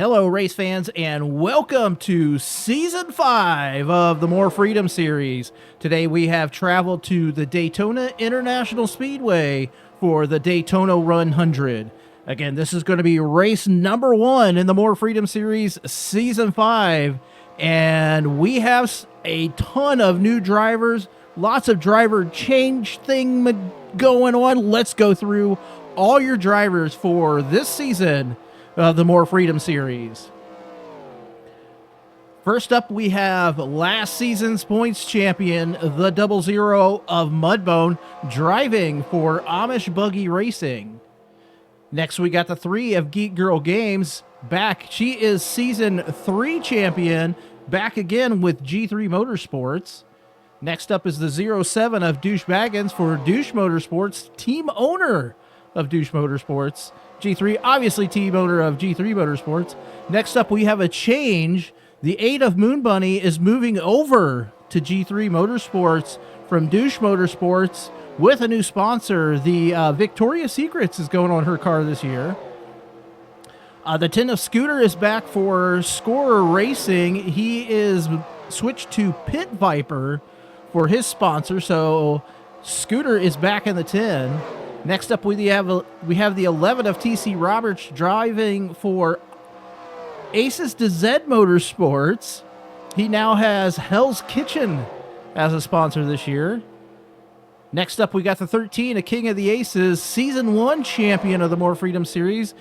Hello, race fans, and welcome to Season 5 of the More Freedom series. Today we have traveled to the Daytona International Speedway for the Daytona 100. Again, this is going to be race number 1 in the More Freedom series, Season 5, and we have a ton of new drivers, lots of driver change thing going on. Let's go through all your drivers for this season of the More Freedom series. First up, we have last season's points champion, the 00 of Mudbone, driving for Amish Buggy Racing. Next, we got the 3 of Geek Girl Games back. She is season 3 champion, back again with G3 Motorsports. Next up is the 07 of Douche Baggins for Douche Motorsports, team owner of Douche Motorsports. G3, obviously team owner of G3 Motorsports. Next up, we have a change. The 8 of Moon Bunny is moving over to G3 Motorsports from Douche Motorsports with a new sponsor. The Victoria's Secrets is going on her car this year. The 10 of Scooter is back for Scorer Racing. He is switched to Pit Viper for his sponsor, so Scooter is back in the 10. Next up, we have the 11 of TC Roberts driving for Aces to Z Motorsports. He now has Hell's Kitchen as a sponsor this year. Next up, we got the 13 of King of the Aces, Season 1 champion of the More Freedom Series.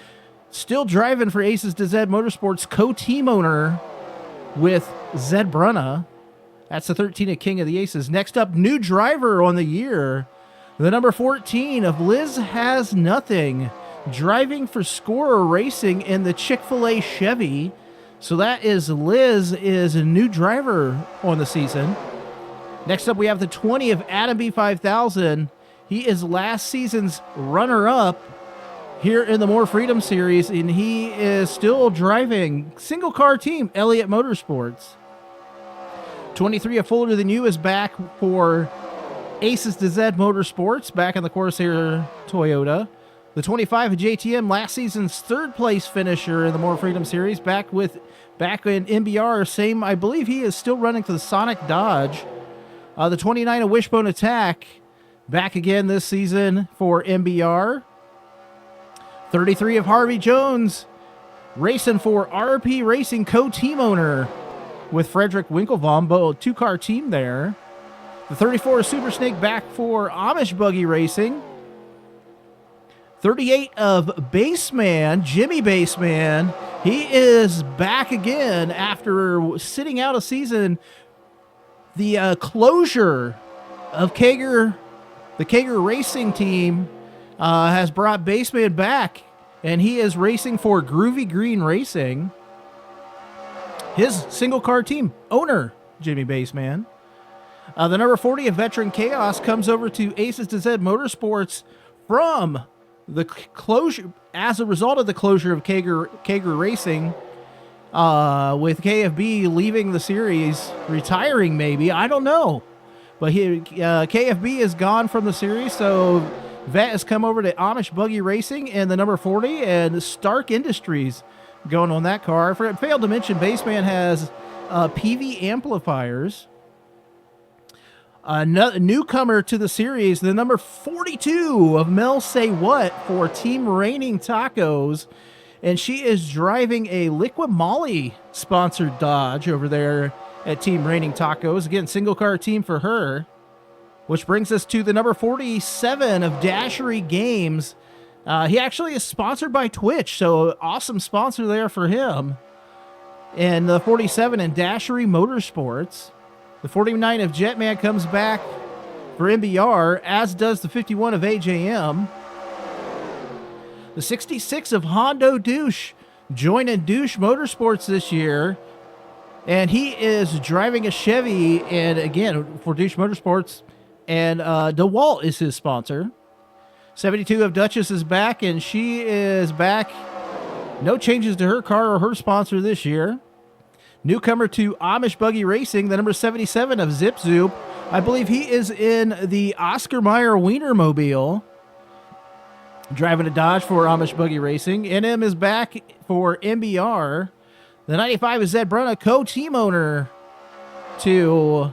Still driving for Aces to Z Motorsports, co-team owner with Zed Brunna. That's the 13 of King of the Aces. Next up, new driver on the year, the number 14 of Liz Has Nothing, driving for Scorer Racing in the Chick-fil-A Chevy. So that is Liz is a new driver on the season. Next up, we have the 20 of Adam B5000. He is last season's runner-up here in the More Freedom series, and he is still driving single car team, Elliott Motorsports. 23 of Fuller Than You is back for Aces to Z Motorsports, back in the Corsair Toyota. The 25 of JTM, last season's third place finisher in the More Freedom series, back in MBR. Same, I believe he is still running for the Sonic Dodge. The 29 of Wishbone Attack, back again this season for MBR. 33 of Harvey Jones, racing for RP Racing, co-team owner with Frederick Winklebaum, two-car team there. The 34 of Super Snake, back for Amish Buggy Racing. 38 of Baseman, Jimmy Baseman. He is back again after sitting out a season. The closure of the Kager Racing team has brought Baseman back, and he is racing for Groovy Green Racing. His single car team owner, Jimmy Baseman. The number 40 of Veteran Chaos comes over to Aces to Z Motorsports from the closure, as a result of the closure of Kager Racing, with KFB leaving the series, retiring maybe, I don't know. But KFB is gone from the series, so Vet has come over to Amish Buggy Racing and the number 40, and Stark Industries going on that car. I failed to mention Baseman has PV amplifiers. A newcomer to the series, the number 42 of Mel Say What for Team Raining Tacos, and she is driving a Liquid Molly sponsored Dodge over there at Team Raining Tacos. Again, single car team for her, which brings us to the number 47 of Dashery Games. He actually is sponsored by Twitch, so awesome sponsor there for him. And the 47 in Dashery Motorsports. The 49 of Jetman comes back for MBR, as does the 51 of AJM. The 66 of Hondo Douche joining Douche Motorsports this year, and he is driving a Chevy, and again, for Douche Motorsports, and DeWalt is his sponsor. 72 of Duchess is back, and she is back. No changes to her car or her sponsor this year. Newcomer to Amish Buggy Racing, the number 77 of Zip Zoop. I believe he is in the Oscar Mayer Wienermobile, driving a Dodge for Amish Buggy Racing. NM is back for MBR. The 95 is Zed Brunna, co-team owner to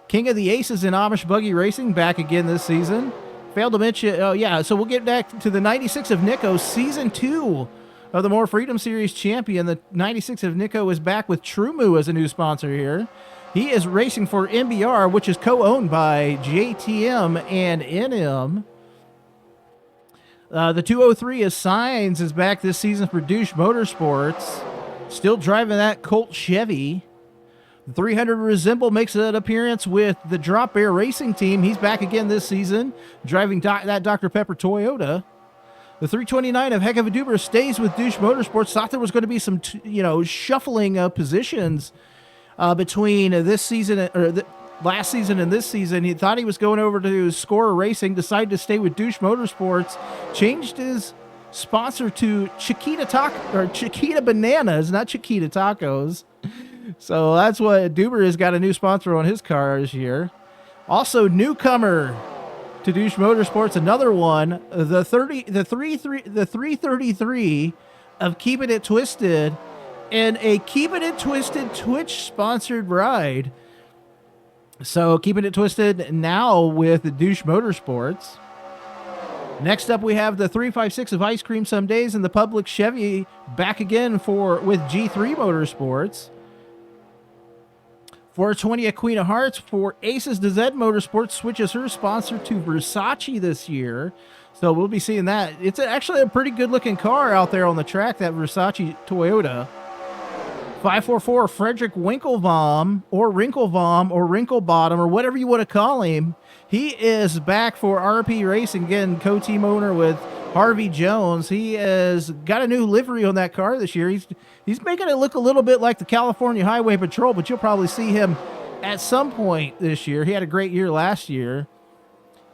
King of the Aces in Amish Buggy Racing, back again this season. Failed to mention, so we'll get back to the 96 of Nico, Season 2 of the More Freedom Series champion. The 96 of Nico is back with TrueMoo as a new sponsor here. He is racing for MBR, which is co-owned by JTM and NM. The 203 of Signs is back this season for Douche Motorsports. Still driving that Colt Chevy. The 300 Resemble makes an appearance with the Drop Bear Racing team. He's back again this season, driving that Dr. Pepper Toyota. The 329 of Heck of a Duber stays with Douche Motorsports. Thought there was going to be some, shuffling of positions between this season last season and this season. He thought he was going over to Scorer Racing, decided to stay with Douche Motorsports, changed his sponsor to Chiquita Bananas, not Chiquita Tacos. So that's what Duber has got, a new sponsor on his car this year. Also, newcomer to Douche Motorsports, another one, the 333 of Keeping It Twisted, and a Keeping It Twisted Twitch sponsored ride. So Keeping It Twisted now with Douche Motorsports. Next up, we have the 356 of Ice Cream Some Days and the Public Chevy back again with G3 Motorsports. 420 at Queen of Hearts for Aces to Zed Motorsports switches her sponsor to Versace this year. So we'll be seeing that. It's actually a pretty good looking car out there on the track, that Versace Toyota. 544 Frederick Winklebaum or Wrinklebottom or whatever you want to call him. He is back for RP Racing again, co-team owner with Harvey Jones. He has got a new livery on that car this year. He's making it look a little bit like the California Highway Patrol, but you'll probably see him at some point this year. He had a great year last year.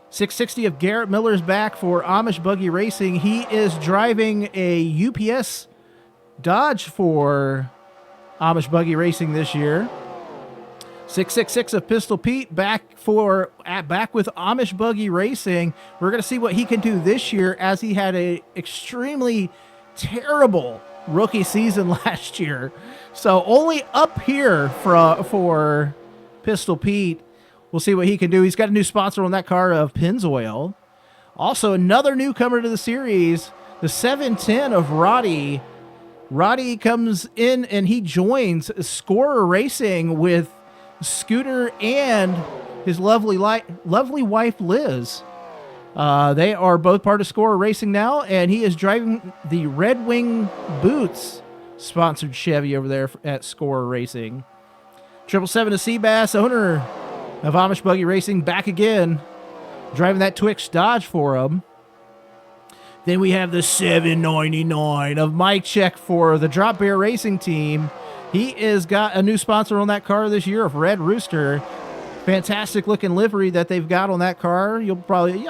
660 of Garrett Miller's back for Amish Buggy Racing. He is driving a UPS Dodge for Amish Buggy Racing this year. 666 of Pistol Pete back with Amish Buggy Racing. We're going to see what he can do this year, as he had a extremely terrible rookie season last year. So only up here for Pistol Pete. We'll see what he can do. He's got a new sponsor on that car of Pennzoil. Also, another newcomer to the series, the 710 of Roddy. Roddy comes in and he joins Scorer Racing with Scooter and his lovely wife Liz. They are both part of Scorer Racing now, and he is driving the Red Wing Boots sponsored Chevy over there at Scorer Racing. 777 to Seabass, owner of Amish Buggy Racing, back again, driving that Twix Dodge for him. Then we have the 799 of Mike Check for the Drop Bear Racing team. He has got a new sponsor on that car this year of Red Rooster. Fantastic looking livery that they've got on that car. You'll probably,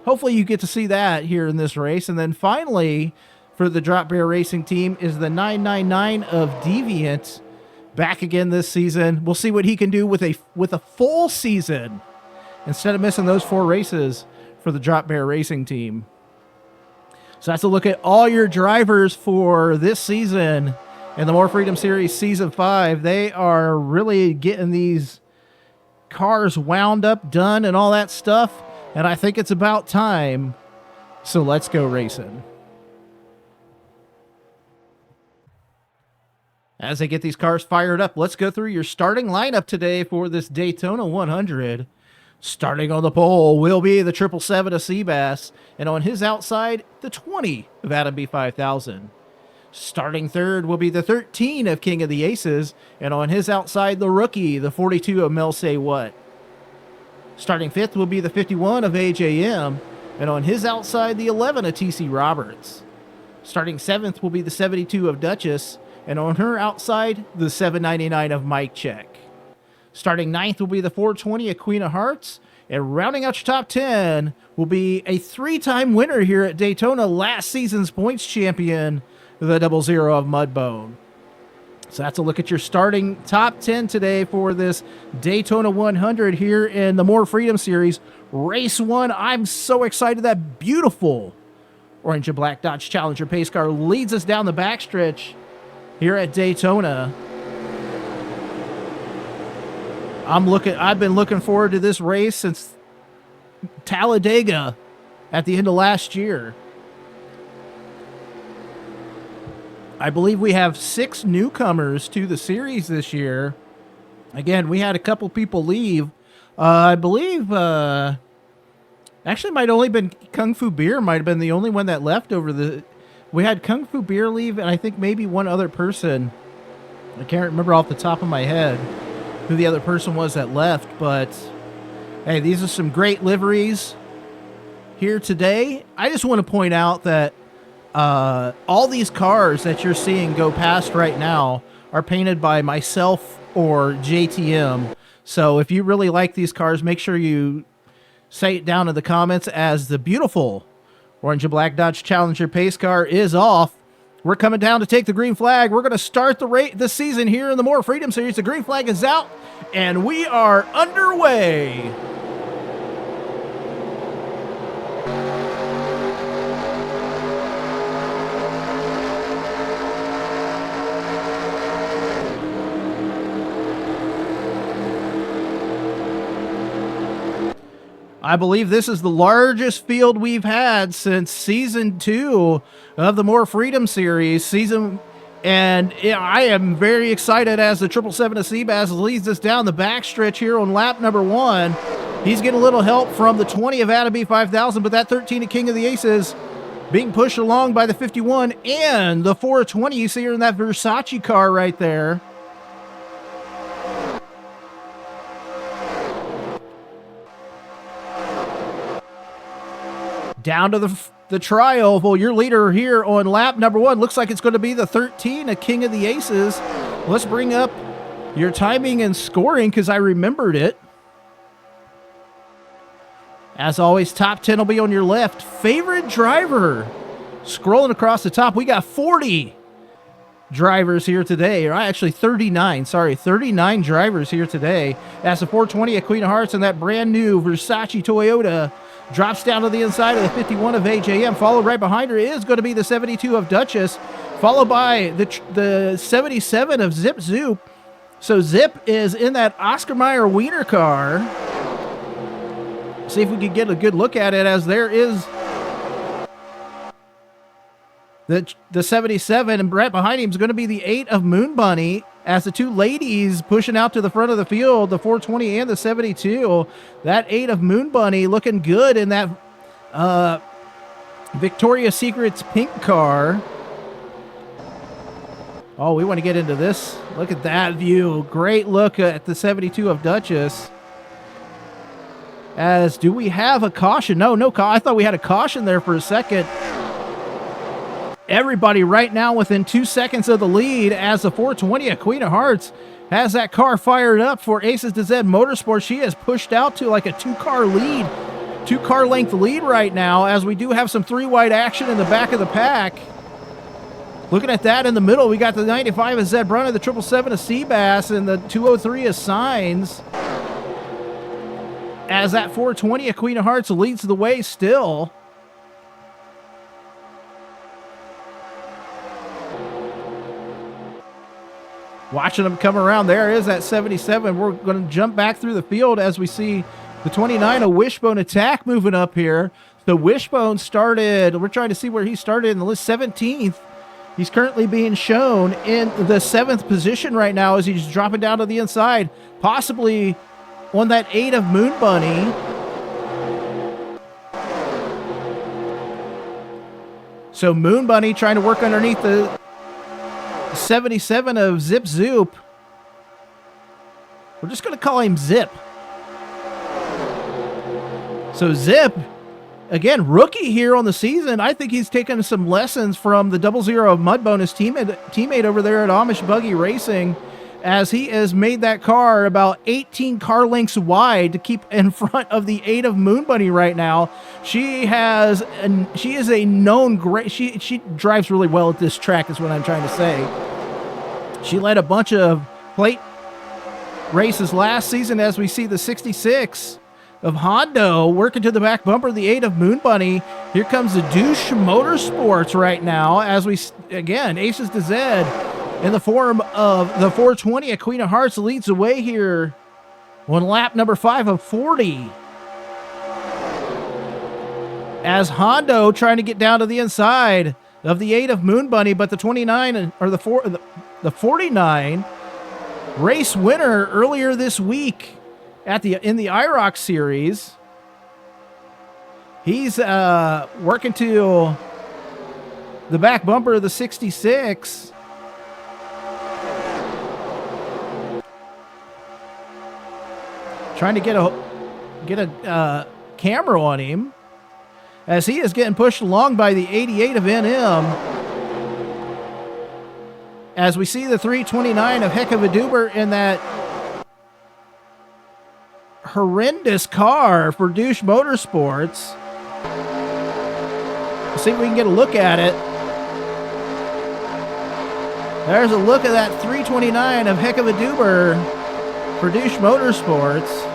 hopefully you get to see that here in this race. And then finally, for the Drop Bear Racing team is the 999 of Deviant, back again this season. We'll see what he can do with a full season instead of missing those 4 races for the Drop Bear Racing team. So that's a look at all your drivers for this season in the More Freedom Series Season 5. They are really getting these cars wound up, done, and all that stuff. And I think it's about time. So let's go racing. As they get these cars fired up, let's go through your starting lineup today for this Daytona 100. Starting on the pole will be the 777 of Seabass, and on his outside, the 20 of Adam B5000. Starting third will be the 13 of King of the Aces, and on his outside, the rookie, the 42 of Mel Say What. Starting fifth will be the 51 of AJM, and on his outside, the 11 of TC Roberts. Starting seventh will be the 72 of Duchess, and on her outside, the 799 of Mike Check. Starting ninth will be the 420 of Queen of Hearts, and rounding out your top 10 will be a 3-time winner here at Daytona, last season's points champion, the 00 of Mudbone. So that's a look at your starting top 10 today for this Daytona 100 here in the More Freedom Series. Race 1, I'm so excited. That beautiful Orange and black Dodge Challenger pace car leads us down the backstretch here at Daytona. I've been looking forward to this race since Talladega at the end of last year. I believe we have 6 newcomers to the series this year. Again, we had a couple people leave. I believe, actually might only been Kung Fu Beer might have been the only one that left we had Kung Fu Beer leave, and I think maybe one other person. I can't remember off the top of my head who the other person was that left, but hey, these are some great liveries here today. I just want to point out that all these cars that you're seeing go past right now are painted by myself or JTM. So if you really like these cars, make sure you say it down in the comments, as the beautiful orange and black Dodge Challenger pace car is off. We're coming down to take the green flag. We're going to start the season here in the More Freedom Series. The green flag is out, and we are underway. I believe this is the largest field we've had since Season 2 of the More Freedom Series. And I am very excited as the 777 of Seabass leads us down the backstretch here on lap number 1. He's getting a little help from the 20 of Adam B5000, but that 13 of King of the Aces being pushed along by the 51 and the 420 you see here in that Versace car right there. Down to the tri-oval. Your leader here on lap number 1 looks like it's going to be the 13, a King of the Aces. Let's bring up your timing and scoring because I remembered it. As always, top 10 will be on your left. Favorite driver. Scrolling across the top, we got 40 drivers here today, or actually 39, sorry, 39 drivers here today. That's the 420 at Queen of Hearts and that brand new Versace Toyota. Drops down to the inside of the 51 of AJM. Followed right behind her is going to be the 72 of Duchess, followed by the 77 of Zip Zoop. So Zip is in that Oscar Mayer Wiener car. See if we can get a good look at it, as there is the 77, and right behind him is going to be the 8 of Moon Bunny, as the 2 ladies pushing out to the front of the field, the 420 and the 72. That 8 of Moon Bunny looking good in that Victoria's Secret's pink car. Oh, we want to get into this. Look at that view. Great look at the 72 of Duchess. As, do we have a caution? No, I thought we had a caution there for a second. Everybody right now within 2 seconds of the lead, as the 420 at Queen of Hearts has that car fired up for Aces to Z Motorsports. She has pushed out to like a 2-car lead, 2-car length lead right now, as we do have some 3-wide action in the back of the pack. Looking at that in the middle, we got the 95 of Zed Brunner, the 777 of Seabass, and the 203 of Signs. As that 420 at Queen of Hearts leads the way still. Watching them come around. There is that 77. We're going to jump back through the field as we see the 29 of Wishbone Attack moving up here. So Wishbone started, we're trying to see where he started in the list, 17th. He's currently being shown in the 7th position right now as he's dropping down to the inside, possibly on that 8 of Moon Bunny. So Moon Bunny trying to work underneath the 77 of Zip Zoop. We're just going to call him Zip. So Zip, again, rookie here on the season. I think he's taken some lessons from the 00 of Mudbone, his teammate over there at Amish Buggy Racing, as he has made that car about 18 car lengths wide to keep in front of the 8 of Moon Bunny right now. She is a known great, she drives really well at this track is what I'm trying to say. She led a bunch of plate races last season, as we see the 66 of Hondo working to the back bumper, the 8 of Moon Bunny. Here comes the Douche Motorsports right now as we, again, Aces to Zed in the form of the 420 at Queen of Hearts leads the way here on lap number 5 of 40. As Hondo trying to get down to the inside of the 8 of Moon Bunny, but the 29 or the 49 race winner earlier this week in the IROC series. He's working to the back bumper of the 66. Trying to get a camera on him as he is getting pushed along by the 88 of NM. As we see the 329 of Heck of a Duber in that horrendous car for Douche Motorsports. Let's see if we can get a look at it. There's a look at that 329 of Heck of a Duber for Douche Motorsports.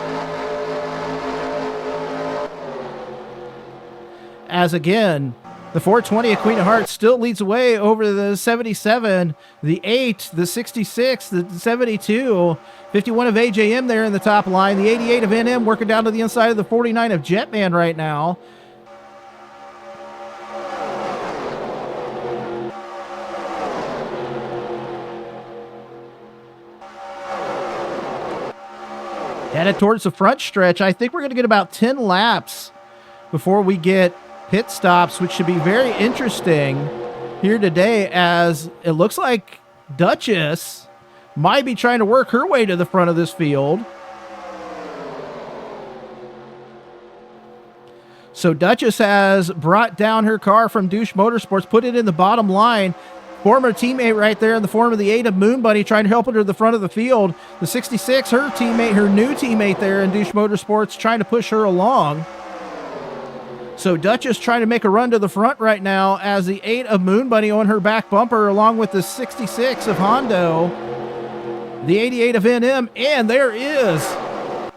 As again, the 420 of Queen of Hearts still leads away over the 77, the 8, the 66, the 72, 51 of AJM there in the top line, the 88 of NM working down to the inside of the 49 of Jetman right now. Headed towards the front stretch. I think we're going to get about 10 laps before we get pit stops, which should be very interesting here today, as it looks like Duchess might be trying to work her way to the front of this field. So Duchess has brought down her car from Douche Motorsports, put it in the bottom line. Former teammate right there in the form of the 8 of Moon Bunny trying to help her to the front of the field. The 66, her new teammate there in Douche Motorsports, trying to push her along. So Duchess trying to make a run to the front right now as the 8 of Moon Bunny on her back bumper along with the 66 of Hondo, the 88 of NM, and there is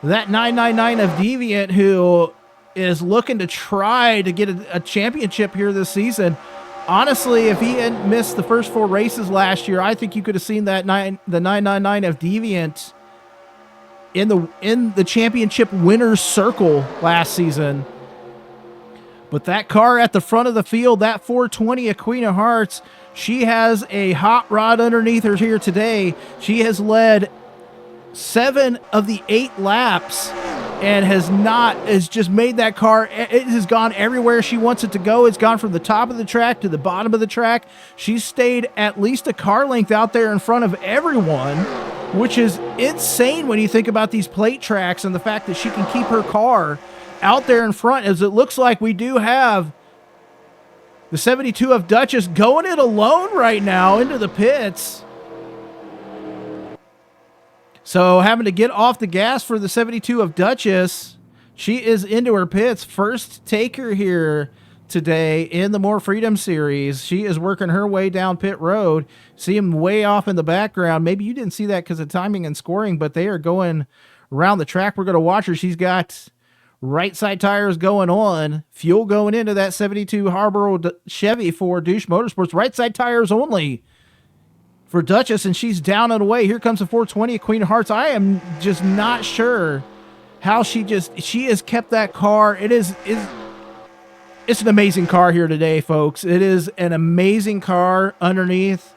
that 999 of Deviant, who is looking to try to get a championship here this season. Honestly, if he hadn't missed the first 4 races last year, I think you could have seen that the 999 of Deviant in the championship winner's circle last season. But that car at the front of the field, that 420 of Queen of Hearts, she has a hot rod underneath her here today. She has led 7 of the 8 laps and has just made that car. It has gone everywhere she wants it to go. It's gone from the top of the track to the bottom of the track. She's stayed at least a car length out there in front of everyone, which is insane when you think about these plate tracks and the fact that she can keep her car out there in front, as it looks like we do have the 72 of Duchess going it alone right now into the pits. So having to get off the gas for the 72 of Duchess. She is into her pits. First taker here today in the More Freedom Series. She is working her way down pit road. See him way off in the background. Maybe you didn't see that because of timing and scoring, but they are going around the track. We're going to watch her. She's got right side tires going on. Fuel going into that 72 Harbor Chevy for Douche Motorsports. Right side tires only for Duchess, and she's down and away. Here comes the 420 of Queen of Hearts. I am just not sure how she has kept that car. It's an amazing car here today, folks. It is an amazing car underneath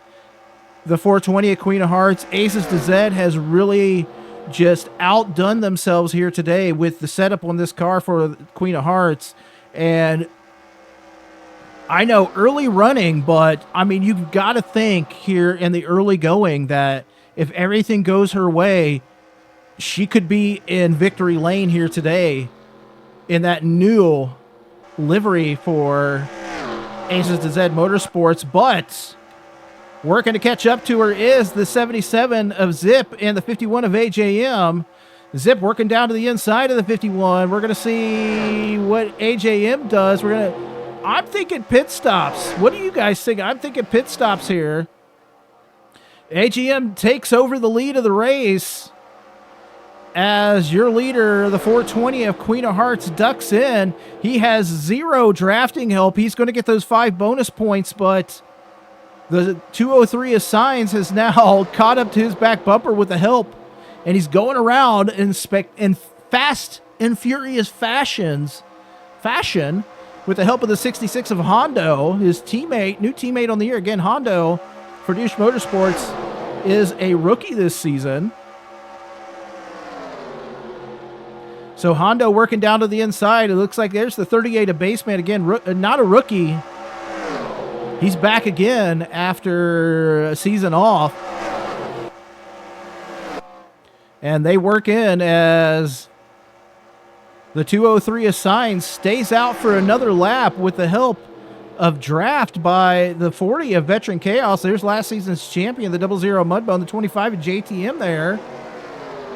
the 420 of Queen of Hearts. Aces to Zed has really just outdone themselves here today with the setup on this car for Queen of Hearts. And I know early running, but I mean, you've got to think here in the early going that if everything goes her way, she could be in victory lane here today in that new livery for Aces to Zed Motorsports. But working to catch up to her is the 77 of Zip and the 51 of AJM. Zip working down to the inside of the 51. We're going to see what AJM does. I'm thinking pit stops. What do you guys think? I'm thinking pit stops here. AJM takes over the lead of the race. as your leader, the 420 of Queen of Hearts, ducks in. He has 0 drafting help. He's going to get those 5 bonus points, but the 203 of Signs has now caught up to his back bumper with the help, and he's going around in fast and furious fashion with the help of the 66 of Hondo, his teammate, new teammate on the year. Again, Hondo for Douche Motorsports is a rookie this season. So Hondo working down to the inside. It looks like there's the 38 of Baseman again, not a rookie. He's back again after a season off. And they work in as the 203 of Signs stays out for another lap with the help of draft by the 40 of Veteran Chaos. There's last season's champion, the 00 Mudbone, the 25 of JTM there.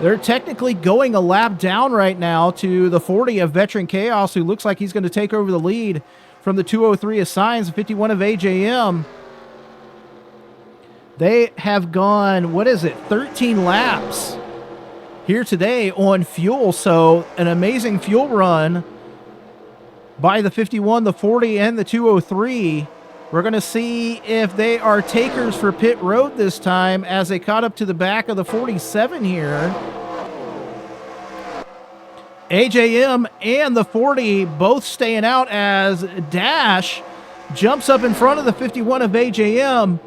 They're technically going a lap down right now to the 40 of Veteran Chaos, who looks like he's going to take over the lead from the 203 of Signs, the 51 of AJM. They have gone, 13 laps here today on fuel. So an amazing fuel run by the 51, the 40, and the 203. We're going to see if they are takers for pit road this time as they caught up to the back of the 47 here. AJM and the 40 both staying out as Dash jumps up in front of the 51 of AJM,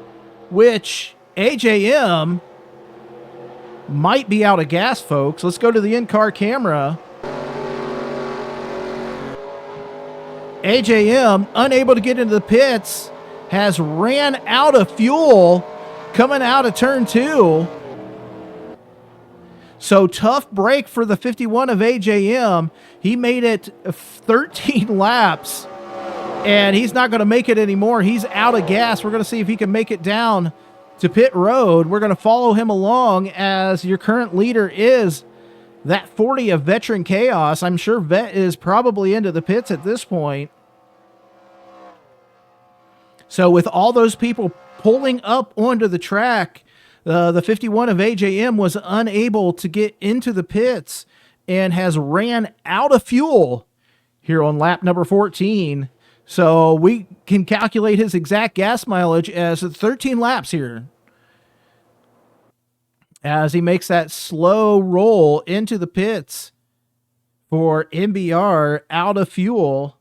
which AJM might be out of gas, folks. Let's go to the in-car camera. AJM, unable to get into the pits, has ran out of fuel coming out of turn 2. So tough break for the 51 of AJM. He made it 13 laps, and he's not going to make it anymore. He's out of gas. We're going to see if he can make it down to pit road. We're going to follow him along as your current leader is that 40 of Veteran Chaos. I'm sure Vet is probably into the pits at this point. So with all those people pulling up onto the track, the 51 of AJM was unable to get into the pits and has ran out of fuel here on lap number 14. So we can calculate his exact gas mileage as 13 laps here, as he makes that slow roll into the pits for MBR out of fuel.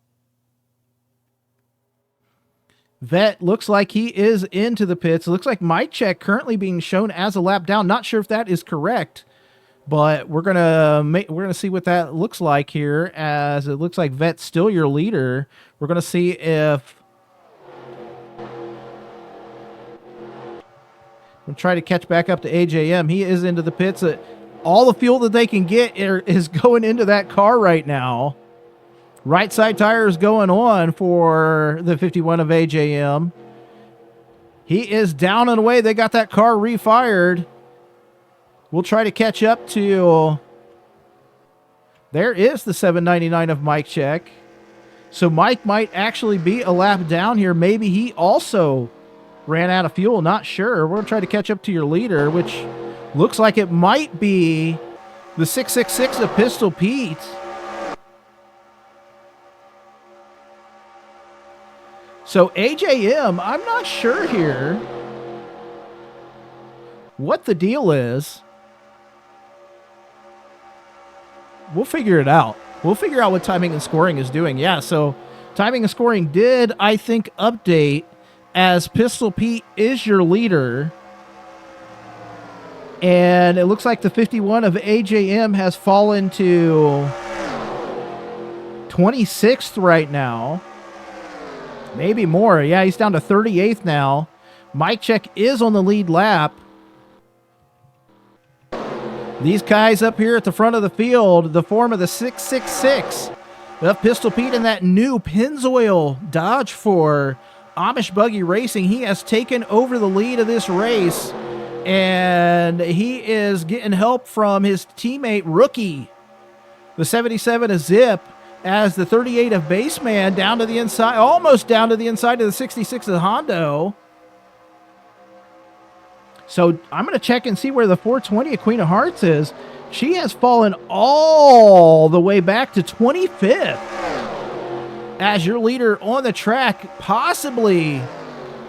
Vet looks like he is into the pits. It looks like mic check currently being shown as a lap down. Not sure if that is correct, but we're gonna see what that looks like here, as it looks like Vet's still your leader. We're gonna see if we'll try to catch back up to AJM. He is into the pits. All the fuel that they can get is going into that car right now. Right side tire is going on for the 51 of AJM. He is down and away. They got that car refired. We'll try to catch up to... There is the 799 of Mike Check. So Mike might actually be a lap down here. Maybe he also ran out of fuel. Not sure. We're going to try to catch up to your leader, which looks like it might be the 666 of Pistol Pete. So AJM, I'm not sure here what the deal is. We'll figure it out. We'll figure out what timing and scoring is doing. Yeah, so timing and scoring did, I think, update as Pistol Pete is your leader. And it looks like the 51 of AJM has fallen to 26th right now. Maybe more. Yeah, he's down to 38th now. Mike Check is on the lead lap. These guys up here at the front of the field, the form of the 666 of Pistol Pete in that new Pennzoil Dodge for Amish Buggy Racing. He has taken over the lead of this race, and he is getting help from his teammate Rookie, the 77 of Zip, as the 38 of Baseman down to the inside, almost down to the inside of the 66 of Hondo. So I'm going to check and see where the 420 of Queen of Hearts is. She has fallen all the way back to 25th. As your leader on the track possibly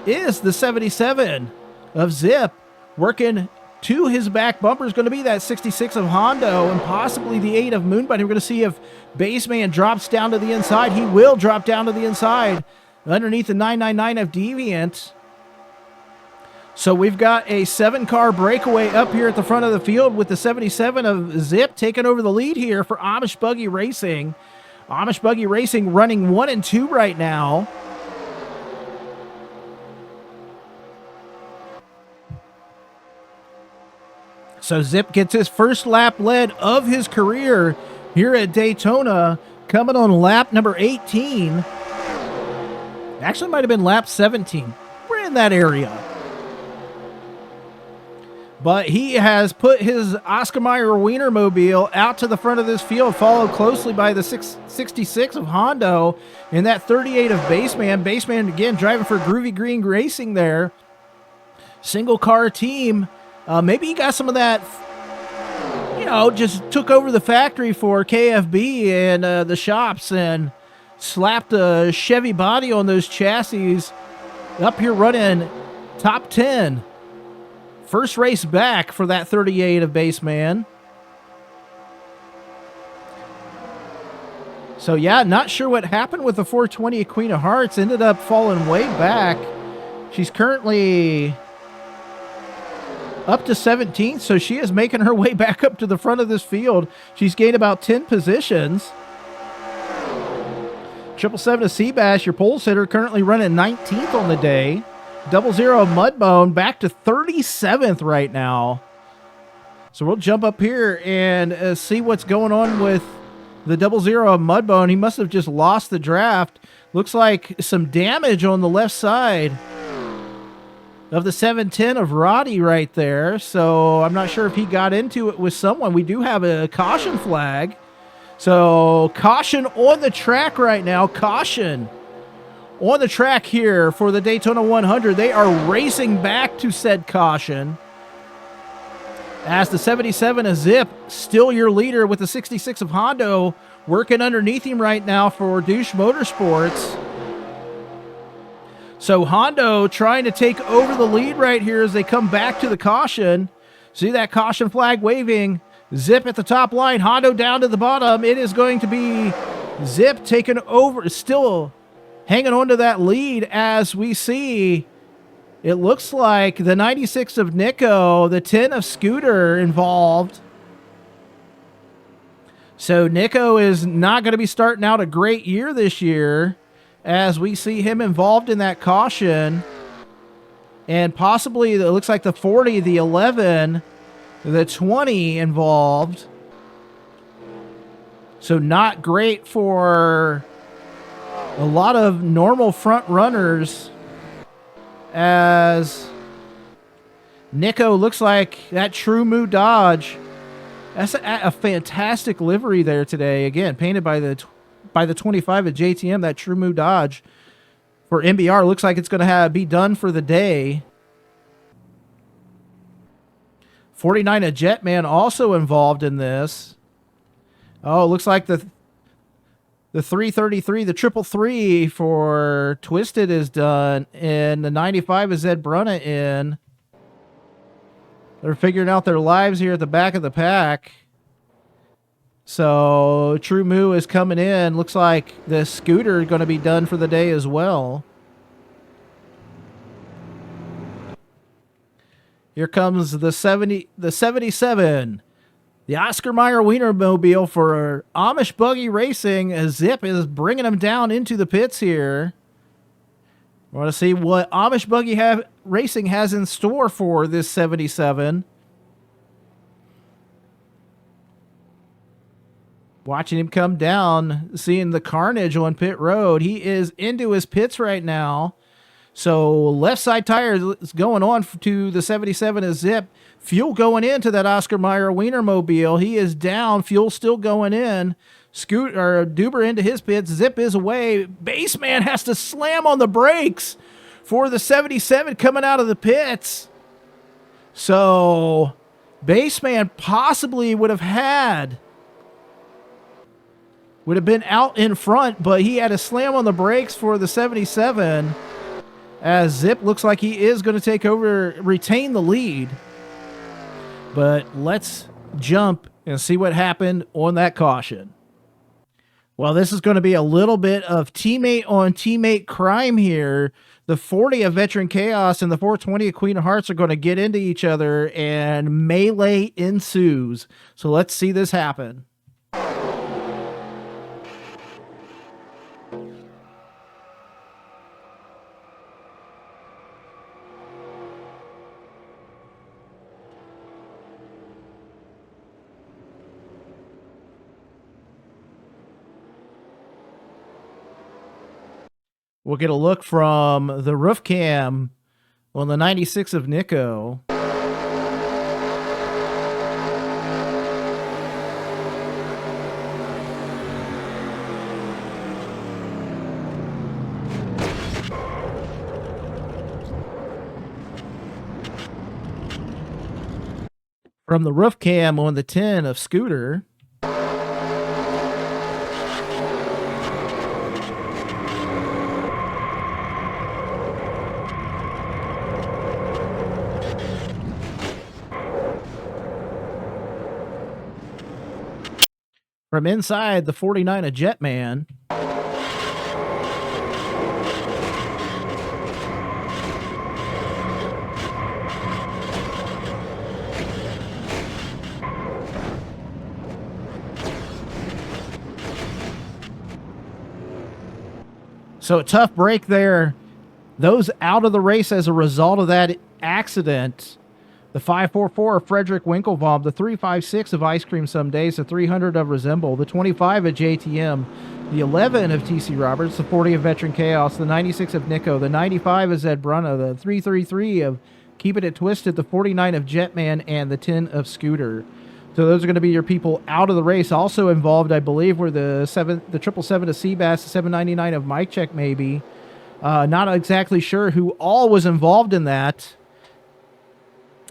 is the 77 of Zip. Working to his back bumper is going to be that 66 of Hondo and possibly the 8 of Moonbite. We're going to see if Baseman drops down to the inside. He will drop down to the inside underneath the 999 of Deviant. So we've got a 7-car breakaway up here at the front of the field with the 77 of Zip taking over the lead here for Amish Buggy Racing. Amish Buggy Racing running 1 and 2 right now. So Zip gets his first lap led of his career here at Daytona, coming on lap number 18. Actually, might have been lap 17. We're in that area. But he has put his Oscar Mayer Wienermobile out to the front of this field, followed closely by the 66 of Hondo and that 38 of Baseman. Baseman, again, driving for Groovy Green Racing there. Single car team. Maybe he got some of that, just took over the factory for KFB and the shops and slapped a Chevy body on those chassis. Up here running top 10. First race back for that 38 of Baseman. So, yeah, not sure what happened with the 420 of Queen of Hearts. Ended up falling way back. She's currently up to 17th, so she is making her way back up to the front of this field. She's gained about 10 positions. 777 of Seabass, your pole sitter, currently running 19th on the day. 00 Mudbone back to 37th right now. So we'll jump up here and see what's going on with the 00 Mudbone. He must have just lost the draft. Looks like some damage on the left side of the 710 of Roddy right there. So I'm not sure if he got into it with someone. We do have a caution flag. So caution on the track right now. Caution on the track here for the Daytona 100. They are racing back to said caution. As the 77 of Zip, still your leader with the 66 of Hondo, working underneath him right now for Douche Motorsports. So Hondo trying to take over the lead right here as they come back to the caution. See that caution flag waving. Zip at the top line, Hondo down to the bottom. It is going to be Zip taking over, still hanging on to that lead as we see. It looks like the 96 of Nico, the 10 of Scooter involved. So Nico is not going to be starting out a great year this year as we see him involved in that caution. And possibly, it looks like the 40, the 11, the 20 involved. So not great for a lot of normal front runners, as Nico looks like that True Moo Dodge. That's a fantastic livery there today. Again, painted by the 25 at JTM, that True Moo Dodge for MBR. Looks like it's going to be done for the day. 49 of Jetman also involved in this. Oh, it looks like the 333, the 333 for Twisted is done, and the 95 is Zed Brunna in. They're figuring out their lives here at the back of the pack. So True Moo is coming in. Looks like the Scooter is going to be done for the day as well. Here comes the 77. The Oscar Mayer Wienermobile for Amish Buggy Racing, as Zip is bringing them down into the pits here. We want to see what Amish Buggy Racing has in store for this 77. Watching him come down, seeing the carnage on pit road. He is into his pits right now. So left side tire is going on to the 77 of Zip. Fuel going into that Oscar Mayer Wienermobile. He is down. Fuel still going in. Duber into his pits. Zip is away. Baseman has to slam on the brakes for the 77 coming out of the pits. So Baseman possibly would have been out in front, but he had a slam on the brakes for the 77, as Zip looks like he is going to take over, retain the lead. But let's jump and see what happened on that caution. Well, this is going to be a little bit of teammate on teammate crime here. The 40 of Veteran Chaos and the 420 of Queen of Hearts are going to get into each other, and melee ensues. So let's see this happen. We'll get a look from the roof cam on the 96 of Nico. From the roof cam on the 10 of Scooter. From inside the 49 of Jetman. So a tough break there. Those out of the race as a result of that accident. The 544 of Frederick Winklebaum, the 356 of Ice Cream Some Days, the 300 of Resemble, the 25 of JTM, the 11 of TC Roberts, the 40 of Veteran Chaos, the 96 of Nico, the 95 of Zed Brunna, the 333 of Keeping It Twisted, the 49 of Jetman, and the 10 of Scooter. So those are going to be your people out of the race. Also involved, I believe, were the 777 of Seabass, the 799 of Mike Check, maybe. Not exactly sure who all was involved in that.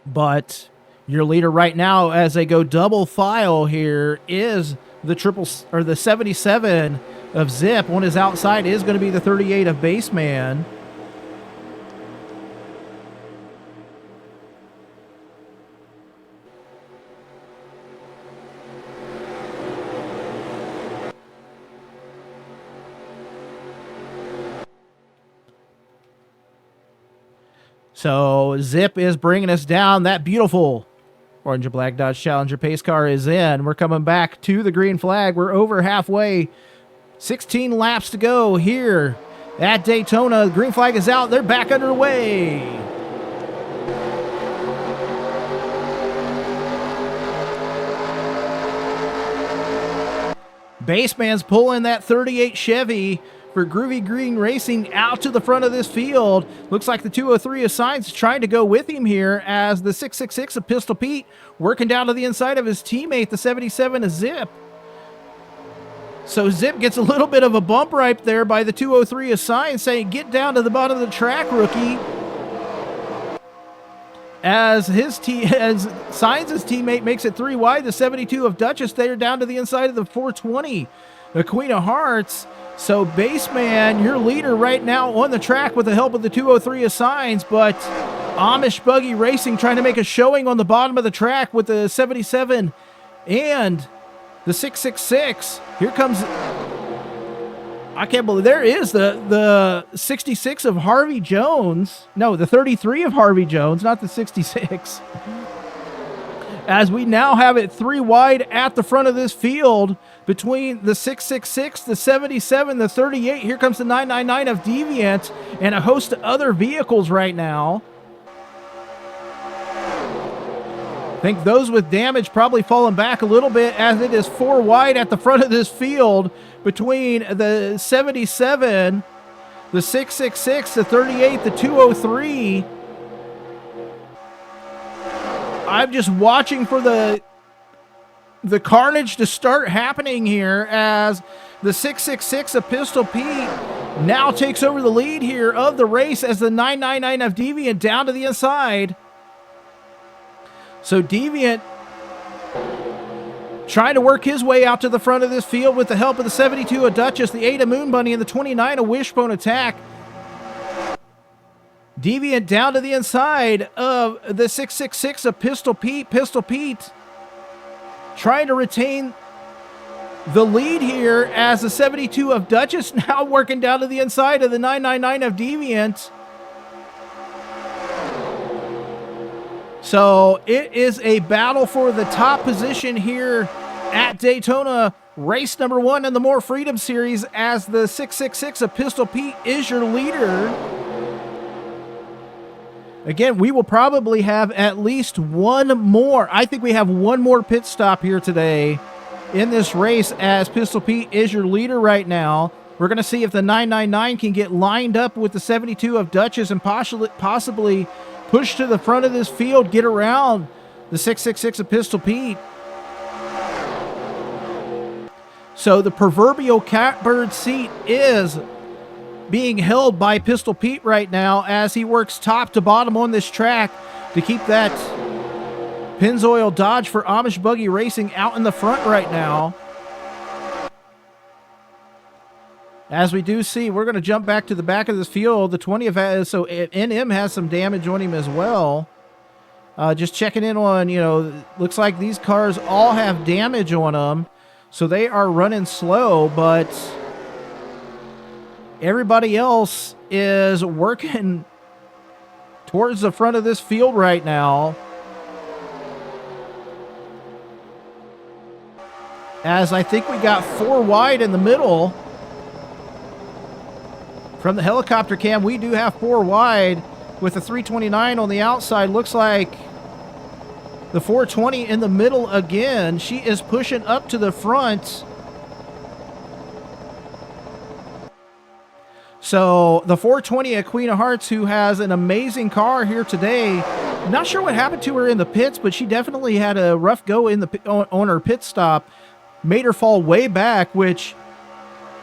But your leader right now, as they go double file here, is the 77 of Zip. On his outside is going to be the 38 of Baseman. So Zip is bringing us down. That beautiful orange and black Dodge Challenger pace car is in. We're coming back to the green flag. We're over halfway. 16 laps to go here at Daytona. The green flag is out. They're back underway. Baseman's pulling that 38 Chevy for Groovy Green Racing out to the front of this field. Looks like the 203 of Signs is trying to go with him here, as the 666 of Pistol Pete working down to the inside of his teammate, the 77 of Zip. So Zip gets a little bit of a bump right there by the 203 of Signs, saying, "Get down to the bottom of the track, rookie." As Signs' teammate makes it 3 wide, the 72 of Duchess there down to the inside of the 420, the Queen of Hearts. So Baseman, your leader right now on the track with the help of the 203 of Signs, but Amish Buggy Racing trying to make a showing on the bottom of the track with the 77 and the 666. Here comes, I can't believe, there is the 66 of Harvey Jones. No, the 33 of Harvey Jones, not the 66. As we now have it 3 wide at the front of this field between the 666, the 77, the 38. Here comes the 999 of Deviant and a host of other vehicles right now. I think those with damage probably falling back a little bit, as it is 4 wide at the front of this field between the 77, the 666, the 38, the 203. I'm just watching for the carnage to start happening here, as the 666 of Pistol Pete now takes over the lead here of the race, as the 999 of Deviant down to the inside. So Deviant trying to work his way out to the front of this field with the help of the 72 of Duchess, the 8 of Moon Bunny, and the 29 of Wishbone Attack. Deviant down to the inside of the 666 of Pistol Pete. Pistol Pete trying to retain the lead here as the 72 of Duchess now working down to the inside of the 999 of Deviant. So it is a battle for the top position here at Daytona, race number 1 in the More Freedom Series, as the 666 of Pistol Pete is your leader. Again, we will probably have at least one more. I think we have one more pit stop here today in this race, as Pistol Pete is your leader right now. We're going to see if the 999 can get lined up with the 72 of Duchess and possibly push to the front of this field, get around the 666 of Pistol Pete. So the proverbial catbird seat is being held by Pistol Pete right now as he works top to bottom on this track to keep that Pennzoil Dodge for Amish Buggy Racing out in the front right now. As we do see, we're going to jump back to the back of this field. The 20 of, so NM has some damage on him as well. Just checking in on, looks like these cars all have damage on them. So they are running slow, but everybody else is working towards the front of this field right now. As I think we got 4 wide in the middle. From the helicopter cam, we do have 4 wide with the 329 on the outside. Looks like the 420 in the middle again. She is pushing up to the front. So the 420 at Queen of Hearts, who has an amazing car here today. Not sure what happened to her in the pits, but she definitely had a rough go in on her pit stop. Made her fall way back, which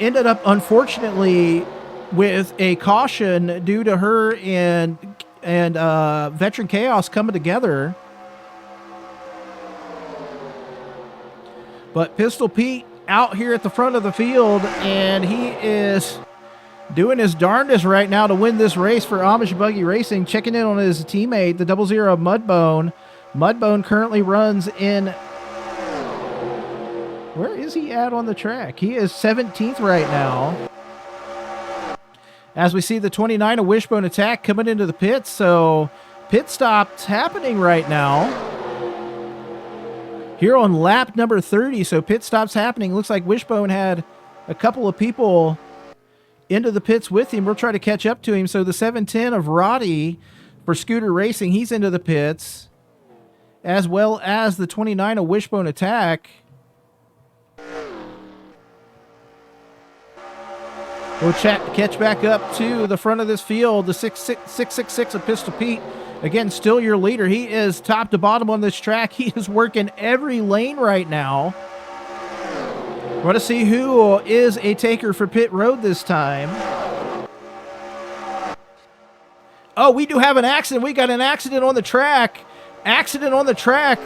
ended up, unfortunately, with a caution due to her and Veteran Chaos coming together. But Pistol Pete out here at the front of the field, and he is doing his darndest right now to win this race for Amish Buggy Racing. Checking in on his teammate, the 00 of Mudbone. Mudbone currently runs in... Where is he at on the track? He is 17th right now. As we see the 29 of Wishbone Attack coming into the pits. So pit stop's happening right now here on lap number 30. So pit stop's happening. Looks like Wishbone had a couple of people into the pits with him. We'll try to catch up to him. So the 710 of Roddy for Scooter Racing, he's into the pits, as well as the 29 of Wishbone Attack. We'll catch back up to the front of this field. The 666 of Pistol Pete, again, still your leader. He is top to bottom on this track. He is working every lane right now. We're going to see who is a taker for pit road this time. Oh, we do have an accident. We got an accident on the track. Accident on the track.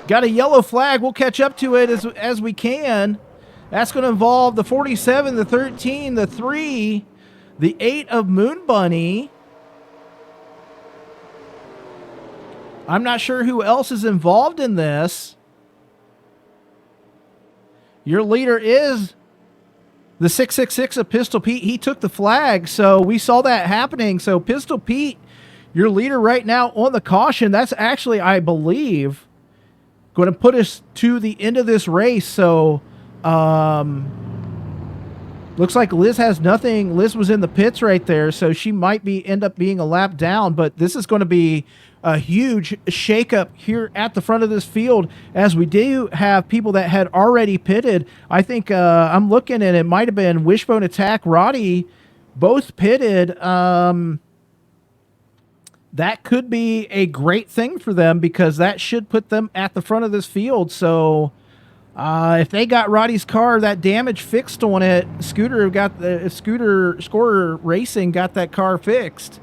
Got a yellow flag. We'll catch up to it as we can. That's going to involve the 47, the 13, the 3, the 8 of Moon Bunny. I'm not sure who else is involved in this. Your leader is the 666 of Pistol Pete. He took the flag, so we saw that happening. So Pistol Pete, your leader right now on the caution. That's actually, I believe, going to put us to the end of this race. So looks like Liz has nothing. Liz was in the pits right there, so she might end up being a lap down, but this is going to be a huge shakeup here at the front of this field, as we do have people that had already pitted. I think I'm looking, and it might have been Wishbone Attack, Roddy, both pitted. That could be a great thing for them, because that should put them at the front of this field. So if they got Roddy's car, that damage fixed on it, Scooter Scorer Racing got that car fixed.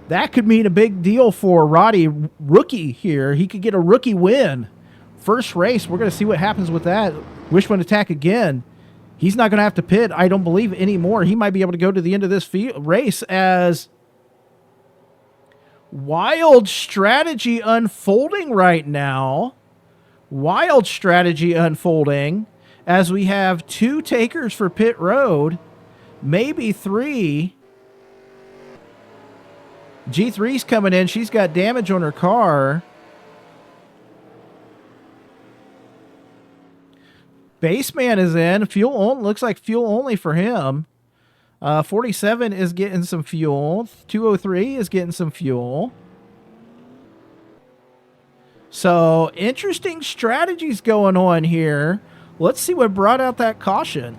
That could mean a big deal for Roddy, rookie here. He could get a rookie win. First race, we're going to see what happens with that. Wishbone attack again. He's not going to have to pit, I don't believe, anymore. He might be able to go to the end of this race as wild strategy unfolding right now. Wild strategy unfolding as we have 2 takers for pit road, maybe 3. G3's coming in. She's got damage on her car. Baseman is in. Fuel only. Looks like fuel only for him. 47 is getting some fuel. 203 is getting some fuel. So, interesting strategies going on here. Let's see what brought out that caution.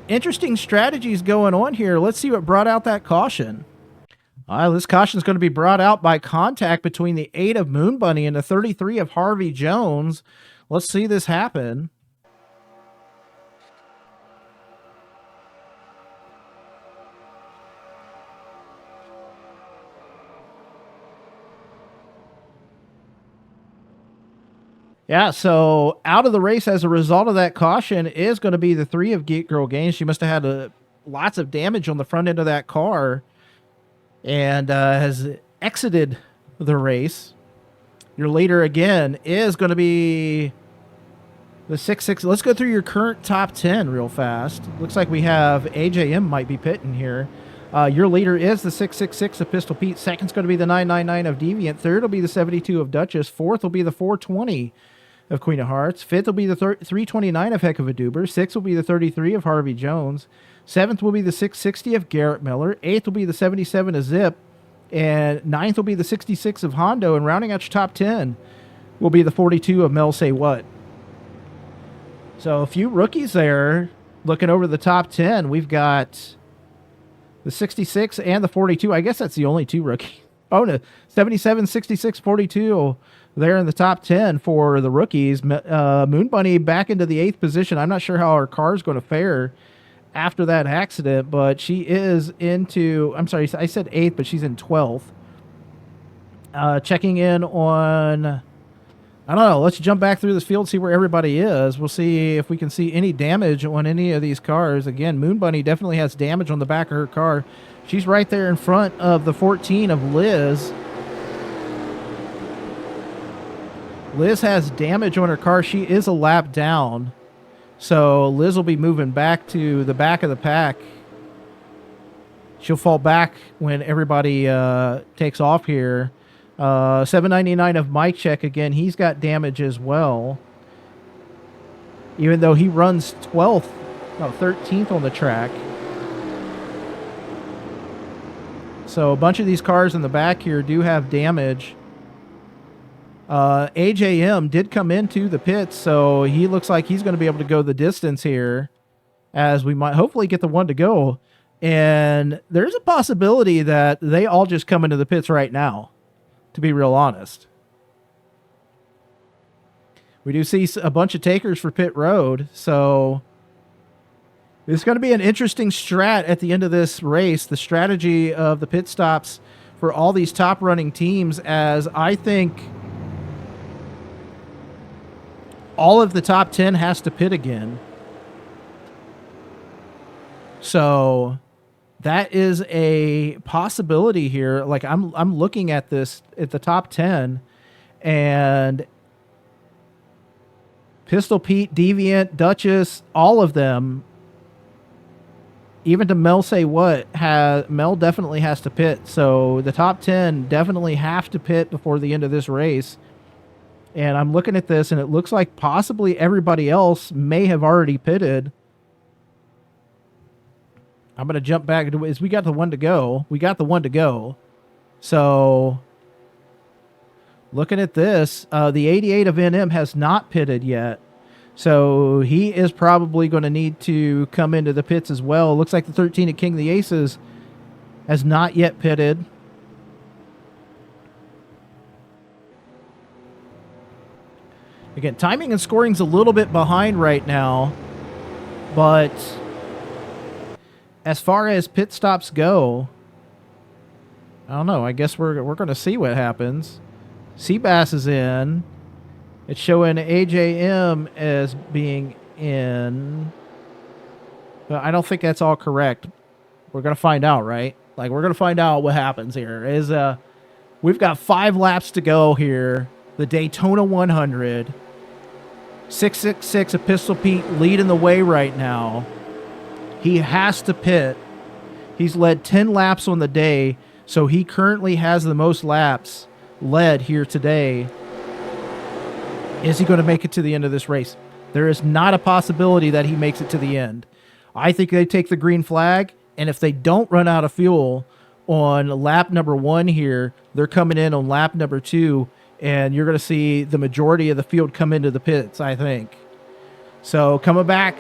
Interesting strategies going on here. Let's see what brought out that caution. This caution is going to be brought out by contact between the 8 of Moon Bunny and the 33 of Harvey Jones. Let's see this happen. Yeah, so out of the race as a result of that caution is going to be the 3 of Geek Girl Gaines. She must have had lots of damage on the front end of that car and has exited the race. Your leader again is going to be the 6-6. Let's go through your current top 10 real fast. Looks like we have AJM might be pitting here. Your leader is the 666 of Pistol Pete. Second's going to be the 999 of Deviant. Third will be the 72 of Duchess. Fourth will be the 420 of Queen of Hearts. Fifth will be the 329 of Heck of a Duber. Sixth will be the 33 of Harvey Jones. Seventh will be the 660 of Garrett Miller. Eighth will be the 77 of Zip. And ninth will be the 66 of Hondo. And rounding out your top 10 will be the 42 of Mel Say What. So a few rookies there. Looking over the top 10, we've got the 66 and the 42. I guess that's the only 2 rookies. Oh, no. 77, 66, 42 there in the top 10 for the rookies. Moon Bunny back into the 8th position. I'm not sure how her car is going to fare after that accident, but she is into, I'm sorry, I said 8th, but she's in 12th. Checking in on, I don't know, let's jump back through this field, see where everybody is. We'll see if we can see any damage on any of these cars. Again, Moon Bunny definitely has damage on the back of her car. She's right there in front of the 14 of Liz. Liz has damage on her car. She is a lap down. So Liz will be moving back to the back of the pack. She'll fall back when everybody takes off here. 799 of Mike Check again. He's got damage as well. Even though he runs 12th, no, 13th on the track. So a bunch of these cars in the back here do have damage. AJM did come into the pits, so he looks like he's going to be able to go the distance here as we might hopefully get the one to go. And there's a possibility that they all just come into the pits right now, to be real honest. We do see a bunch of takers for pit road, so it's going to be an interesting strat at the end of this race, the strategy of the pit stops for all these top running teams, as I think all of the top 10 has to pit again. So that is a possibility here. Like I'm looking at this at the top 10, and Pistol Pete, Deviant, Duchess, all of them, even to Mel Say What, Mel definitely has to pit. So the top 10 definitely have to pit before the end of this race. And I'm looking at this, and it looks like possibly everybody else may have already pitted. I'm going to jump back. We got the one to go. We got the one to go. So looking at this, the 88 of NM has not pitted yet. So he is probably going to need to come into the pits as well. Looks like the 13 of King of the Aces has not yet pitted. Again, timing and scoring's a little bit behind right now, but as far as pit stops go, I don't know. I guess we're going to see what happens. Seabass is in. It's showing AJM as being in. But I don't think that's all correct. We're going to find out, right? Like, we're going to find out what happens here. We've got 5 laps to go here. The Daytona 100. 666 of Pistol Pete leading the way right now. He has to pit. He's led 10 laps on the day, so he currently has the most laps led here today. Is he going to make it to the end of this race? There is not a possibility that he makes it to the end. I think they take the green flag, and if they don't run out of fuel on lap number 1 here, they're coming in on lap number 2, and you're going to see the majority of the field come into the pits, I think. So coming back,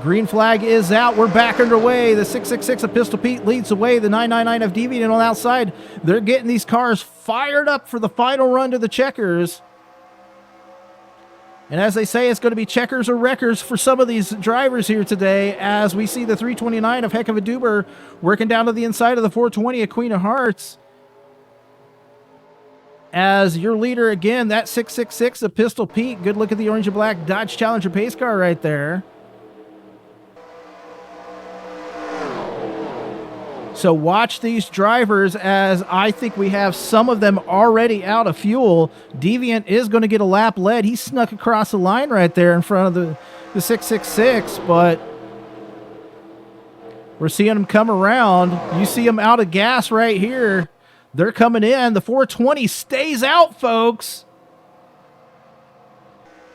green flag is out. We're back underway. The 666 of Pistol Pete leads the way. The 999 of Deviant on the outside. They're getting these cars fired up for the final run to the checkers. And as they say, it's going to be checkers or wreckers for some of these drivers here today, as we see the 329 of Heck of a Duber working down to the inside of the 420 of Queen of Hearts. As your leader again, that 666 of Pistol Pete. Good look at the orange and black Dodge Challenger pace car right there. So watch these drivers, as I think we have some of them already out of fuel. Deviant is going to get a lap led. He snuck across the line right there in front of the 666, but we're seeing them come around. You see them out of gas right here. They're coming in. The 420 stays out, folks.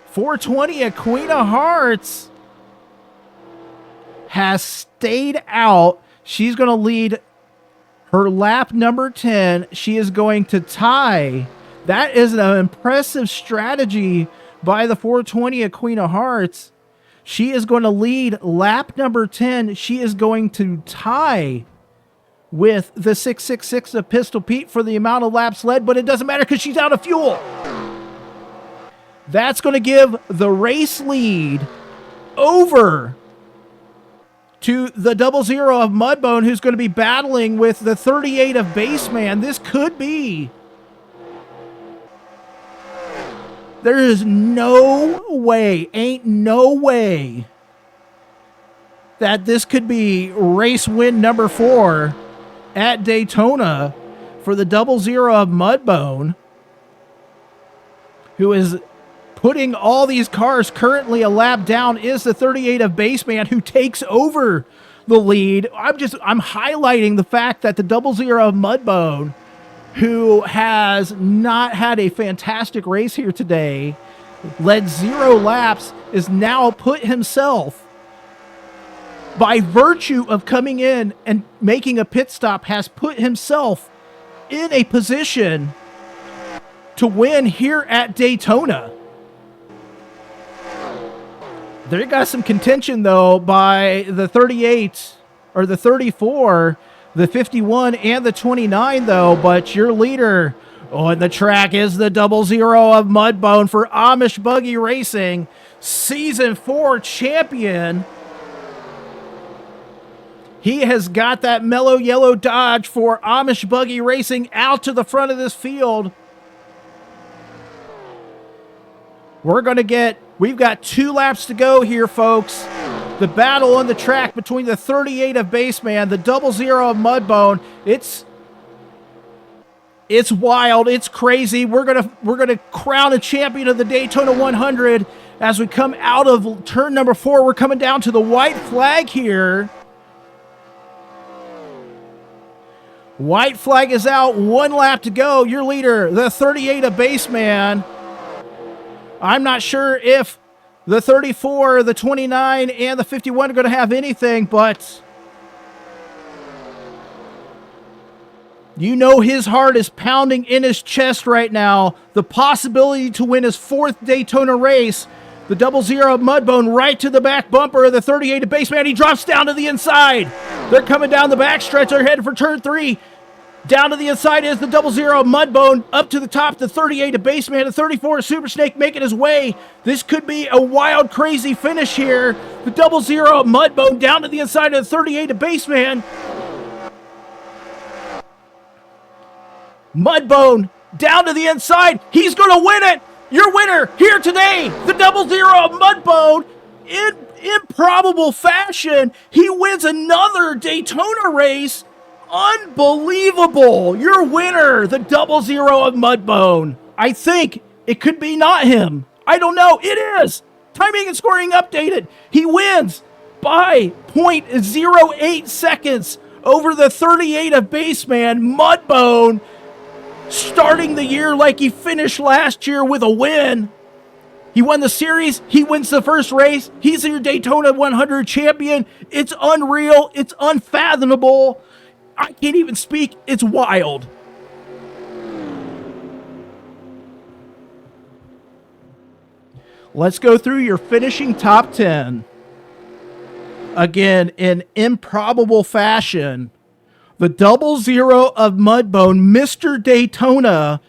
420 at Queen of Hearts has stayed out. She's going to lead her lap number 10. She is going to tie. That is an impressive strategy by the 420 at Queen of Hearts. She is going to lead lap number 10. She is going to tie with the 666 of Pistol Pete for the amount of laps led, but it doesn't matter because she's out of fuel. That's going to give the race lead over to the 00 of Mudbone, who's going to be battling with the 38 of Baseman. This could be... There is no way, ain't no way, that this could be race win number 4 at Daytona for the 00 of Mudbone, who is putting all these cars currently a lap down. Is the 38 of Baseman, who takes over the lead. I'm highlighting the fact that the 00 of Mudbone, who has not had a fantastic race here today, led 0 laps, is now put himself, by virtue of coming in and making a pit stop, has put himself in a position to win here at Daytona. They got some contention, though, by the 38 or the 34, the 51, and the 29, though. But your leader on the track is the 00 of Mudbone for Amish Buggy Racing, Season 4 champion. He has got that mellow yellow Dodge for Amish Buggy Racing out to the front of this field. We've got 2 laps to go here, folks. The battle on the track between the 38 of Baseman, the 00 of Mudbone. It's wild. It's crazy. We're gonna crown a champion of the Daytona 100 as we come out of turn number 4. We're coming down to the white flag here. White flag is out. 1 lap to go. Your leader, the 38 of Baseman. I'm not sure if the 34, the 29, and the 51 are going to have anything, but you know his heart is pounding in his chest right now. The possibility to win his 4th Daytona race. The 00 of Mudbone right to the back bumper of the 38 of Baseman. He drops down to the inside. They're coming down the backstretch. They're headed for turn 3. Down to the inside is the 00 of Mudbone. Up to the top, the 38 of Baseman. The 34 of Super Snake making his way. This could be a wild, crazy finish here. The 00 of Mudbone down to the inside of the 38 of Baseman. Mudbone down to the inside. He's going to win it. Your winner here today, the 00 of Mudbone. In improbable fashion, he wins another Daytona race. Unbelievable. Your winner, the 00 of Mudbone. I think it could be not him. I don't know. It is. Timing and scoring updated. He wins by 0.08 seconds over the 38 of Baseman. Mudbone starting the year like he finished last year with a win. He won the series. He wins the first race. He's your Daytona 100 champion. It's unreal. It's unfathomable. I can't even speak. It's wild. Let's go through your finishing top 10. Again, in improbable fashion, the 00 of Mudbone, Mr. Daytona,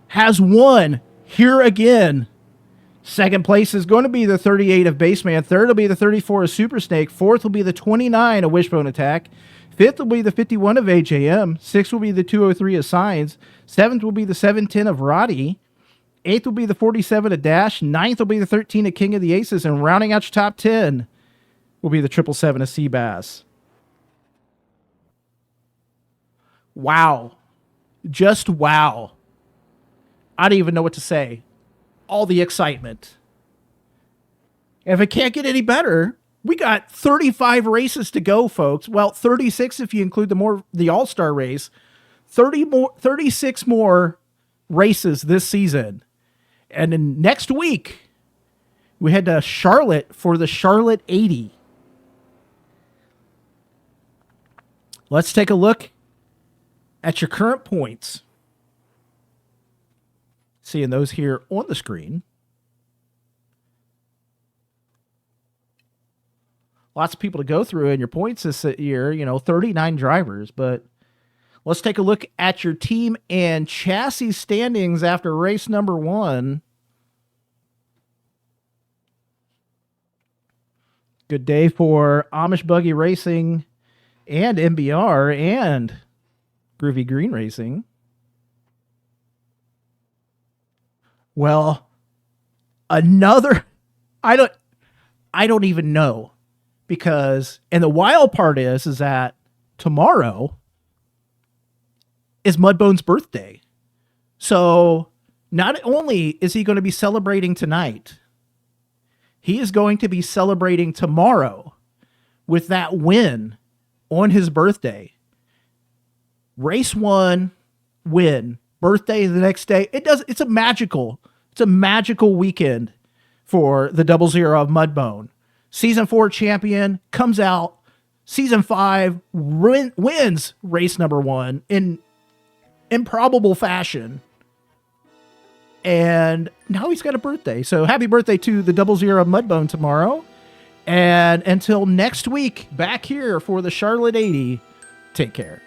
has won here again. Second place is going to be the 38 of Baseman. Third will be the 34 of Super Snake. Fourth will be the 29 of Wishbone Attack. Fifth will be the 51 of AJM. Sixth will be the 203 of Signs. Seventh will be the 710 of Roddy. Eighth will be the 47 of Dash. Ninth will be the 13 of King of the Aces. And rounding out your top 10 will be the 777 of Seabass. Wow. Just wow. I don't even know what to say. All the excitement. If it can't get any better, we got 35 races to go, folks. Well, 36 if you include the All-Star race. 36 more races this season. And then next week, we head to Charlotte for the Charlotte 80. Let's take a look at your current points. Seeing those here on the screen. Lots of people to go through in your points this year, 39 drivers, but let's take a look at your team and chassis standings after race number 1. Good day for Amish Buggy Racing and MBR and Groovy Green Racing. Well, another, I don't even know, because, and the wild part is that tomorrow is Mudbone's birthday. So not only is he going to be celebrating tonight, he is going to be celebrating tomorrow with that win on his birthday. Race 1, win. Birthday the next day. It's a magical weekend for the 00 of Mudbone. Season 4 champion comes out. Season 5 wins race number 1 in improbable fashion. And now he's got a birthday. So happy birthday to the 00 of Mudbone tomorrow. And until next week, back here for the Charlotte 80, take care.